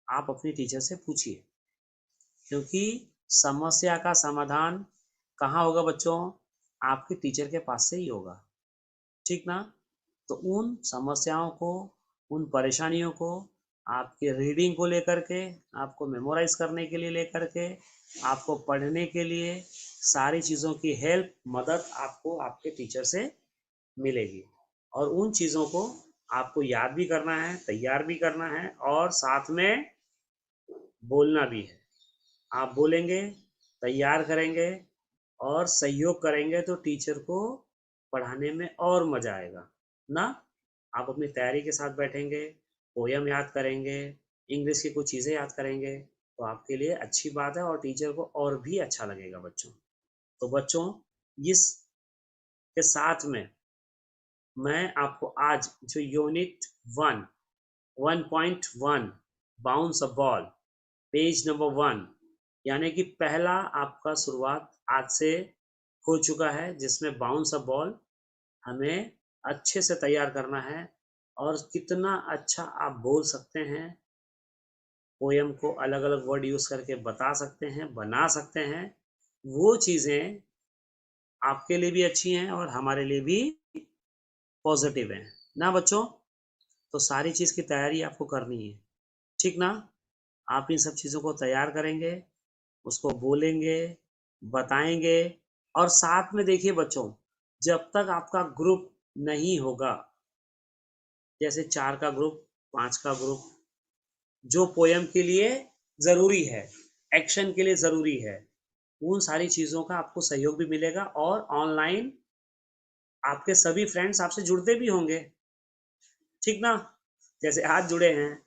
आप अपनी टीचर से पूछिए। क्योंकि समस्या का समाधान कहाँ होगा बच्चों? आपके टीचर के पास से ही होगा। ठीक ना? तो उन समस्याओं को, उन परेशानियों को आपके रीडिंग को लेकर के, आपको मेमोराइज करने के लिए लेकर के, आपको पढ़ने के लिए, सारी चीज़ों की हेल्प, मदद आपको आपके टीचर से मिलेगी। और उन चीज़ों को आपको याद भी करना है, तैयार भी करना है और साथ में बोलना भी है। आप बोलेंगे, तैयार करेंगे और सहयोग करेंगे तो टीचर को पढ़ाने में और मज़ा आएगा ना। आप अपनी तैयारी के साथ बैठेंगे, पोयम याद करेंगे, इंग्लिश की कुछ चीज़ें याद करेंगे, तो आपके लिए अच्छी बात है और टीचर को और भी अच्छा लगेगा बच्चों। तो बच्चों, इस के साथ में मैं आपको आज जो unit 1 1.1 bounce a ball, page number 1, यानी कि पहला आपका शुरुआत आज से हो चुका है, जिसमें बाउंस अ बॉल हमें अच्छे से तैयार करना है और कितना अच्छा आप बोल सकते हैं, पोयम को अलग अलग वर्ड यूज़ करके बता सकते हैं, बना सकते हैं, वो चीज़ें आपके लिए भी अच्छी हैं और हमारे लिए भी पॉजिटिव हैं ना बच्चों। तो सारी चीज़ की तैयारी आपको करनी है, ठीक ना? आप इन सब चीज़ों को तैयार करेंगे, उसको बोलेंगे, बताएँगे और साथ में देखिए बच्चों, जब तक आपका ग्रुप नहीं होगा, जैसे 4 का ग्रुप, 5 का ग्रुप, जो पोयम के लिए ज़रूरी है, एक्शन के लिए ज़रूरी है, उन सारी चीज़ों का आपको सहयोग भी मिलेगा और ऑनलाइन आपके सभी फ्रेंड्स आपसे जुड़ते भी होंगे, ठीक ना? जैसे आज जुड़े हैं,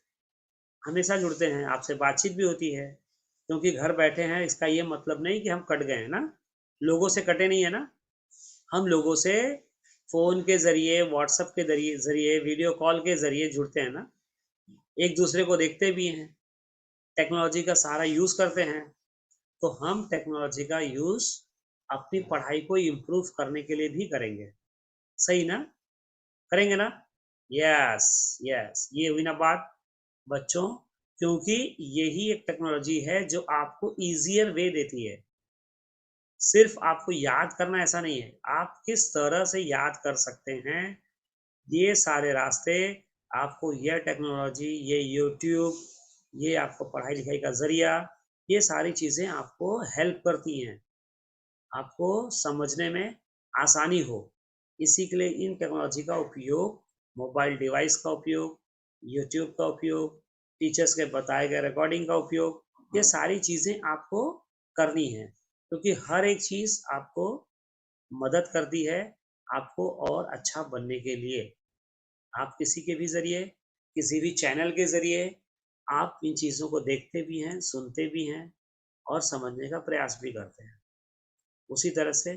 हमेशा जुड़ते हैं, आपसे बातचीत भी होती है, क्योंकि घर बैठे हैं इसका ये मतलब नहीं कि हम कट गए हैं ना, लोगों से कटे नहीं है ना, हम लोगों से फ़ोन के ज़रिए, व्हाट्सएप के ज़रिए ज़रिए, वीडियो कॉल के ज़रिए जुड़ते हैं ना, एक दूसरे को देखते भी हैं, टेक्नोलॉजी का सारा यूज़ करते हैं, तो हम टेक्नोलॉजी का यूज़ अपनी पढ़ाई को इम्प्रूव करने के लिए भी करेंगे, सही ना? करेंगे ना? यस, यस, ये हुई ना बात बच्चों, क्योंकि यही एक टेक्नोलॉजी है जो आपको ईज़ियर वे देती है। सिर्फ़ आपको याद करना ऐसा नहीं है, आप किस तरह से याद कर सकते हैं, ये सारे रास्ते आपको यह टेक्नोलॉजी, ये यूट्यूब, ये आपको पढ़ाई-लिखाई का ज़रिया, ये सारी चीज़ें आपको हेल्प करती हैं, आपको समझने में आसानी हो। इसी के लिए इन टेक्नोलॉजी का उपयोग, मोबाइल डिवाइस का उपयोग, यूट्यूब का उपयोग, टीचर्स के बताए गए रिकॉर्डिंग का उपयोग, ये सारी चीज़ें आपको करनी है, क्योंकि हर एक चीज़ आपको मदद करती है, आपको और अच्छा बनने के लिए। आप किसी के भी ज़रिए, किसी भी चैनल के ज़रिए आप इन चीज़ों को देखते भी हैं, सुनते भी हैं और समझने का प्रयास भी करते हैं। उसी तरह से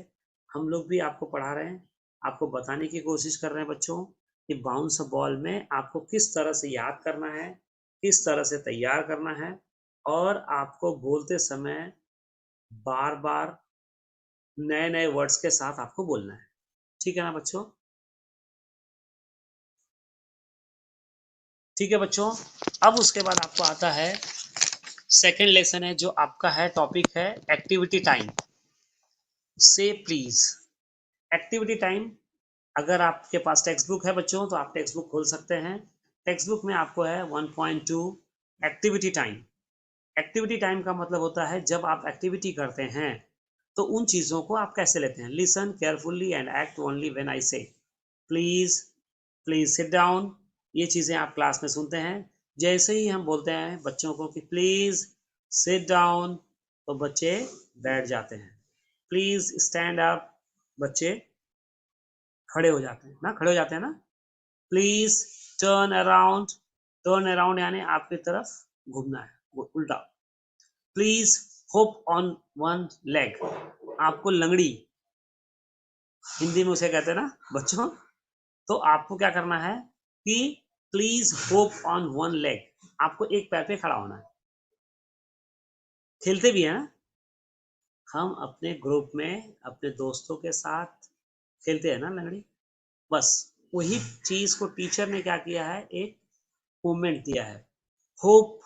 हम लोग भी आपको पढ़ा रहे हैं, आपको बताने की कोशिश कर रहे हैं बच्चों कि बाउंस बॉल में आपको किस तरह से याद करना है, किस तरह से तैयार करना है और आपको बोलते समय बार-बार नए-नए वर्ड्स के साथ आपको बोलना है। ठीक है ना बच्चों? ठीक है बच्चों, अब उसके बाद आपको आता है सेकंड लेसन है जो आपका है टॉपिक है एक्टिविटी टाइम। से प्लीज एक्टिविटी टाइम, अगर आपके पास टेक्स्ट बुक है बच्चों तो आप टेक्स्ट बुक खोल सकते हैं। टेक्स्ट बुक में आपको है 1.2 एक्टिविटी टाइम। एक्टिविटी टाइम का मतलब होता है जब आप एक्टिविटी करते हैं तो उन चीज़ों को आप कैसे लेते हैं। Listen carefully and act only when I से प्लीज, प्लीज सिट डाउन, ये चीज़ें आप क्लास में सुनते हैं। जैसे ही हम बोलते हैं बच्चों को कि प्लीज सिट डाउन तो बच्चे बैठ जाते हैं। प्लीज स्टैंड अप, बच्चे खड़े हो जाते हैं ना, खड़े हो जाते हैं ना। Please turn around, turn around यानी आपकी तरफ घूमना है, वो उल्टा। Please hope on one leg, आपको लंगड़ी हिंदी में उसे कहते हैं ना बच्चों, तो आपको क्या करना है कि please hope on one leg, आपको एक पैर पे खड़ा होना है। खेलते भी हैं ना, हम अपने ग्रुप में अपने दोस्तों के साथ खेलते हैं ना लंगड़ी, बस वही चीज को टीचर ने क्या किया है, एक मूवमेंट दिया है, होप